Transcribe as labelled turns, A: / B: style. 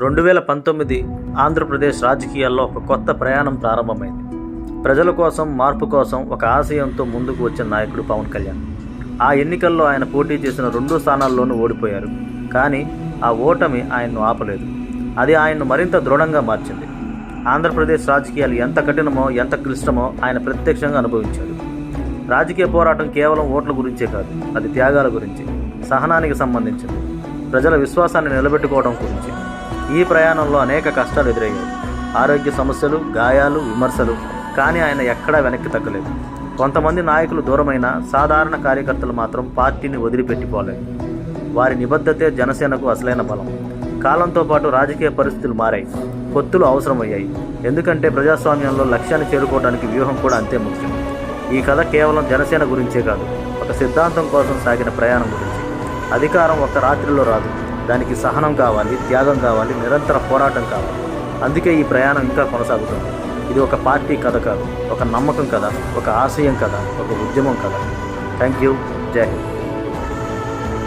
A: 2019 ఆంధ్రప్రదేశ్ రాజకీయాల్లో ఒక కొత్త ప్రయాణం ప్రారంభమైంది. ప్రజల కోసం, మార్పు కోసం ఒక ఆశయంతో ముందుకు వచ్చిన నాయకుడు పవన్ కళ్యాణ్. ఆ ఎన్నికల్లో ఆయన పోటీ చేసిన 2 స్థానాల్లోనూ ఓడిపోయారు. కానీ ఆ ఓటమి ఆయన్ను ఆపలేదు. అది ఆయన్ను మరింత దృఢంగా మార్చింది. ఆంధ్రప్రదేశ్ రాజకీయాలు ఎంత కఠినమో, ఎంత క్లిష్టమో ఆయన ప్రత్యక్షంగా అనుభవించాడు. రాజకీయ పోరాటం కేవలం ఓట్ల గురించే కాదు, అది త్యాగాల గురించి, సహనానికి సంబంధించింది, ప్రజల విశ్వాసాన్ని నిలబెట్టుకోవడం గురించి. ఈ ప్రయాణంలో అనేక కష్టాలు ఎదురయ్యాయి. ఆరోగ్య సమస్యలు, గాయాలు, విమర్శలు. కానీ ఆయన ఎక్కడా వెనక్కి తగ్గలేదు. కొంతమంది నాయకులు దూరమైన సాధారణ కార్యకర్తలు మాత్రం పార్టీని వదిలిపెట్టిపోలేదు. వారి నిబద్ధతే జనసేనకు అసలైన బలం. కాలంతో పాటు రాజకీయ పరిస్థితులు మారాయి, పొత్తులు అవసరమయ్యాయి. ఎందుకంటే ప్రజాస్వామ్యంలో లక్ష్యాన్ని చేరుకోవడానికి వ్యూహం కూడా అంతే ముఖ్యం. ఈ కథ కేవలం జనసేన గురించే కాదు, ఒక సిద్ధాంతం కోసం సాగిన ప్రయాణం గురించి. అధికారం ఒక్క రాత్రిలో రాదు. దానికి సహనం కావాలి, త్యాగం కావాలి, నిరంతర పోరాటం కావాలి. అందుకే ఈ ప్రయాణం ఇంకా కొనసాగుతుంది. ఇది ఒక పార్టీ కథ కాదు, ఒక నమ్మకం కథ, ఒక ఆశయం కథ, ఒక ఉద్యమం కథ. Thank you. జై హింద్.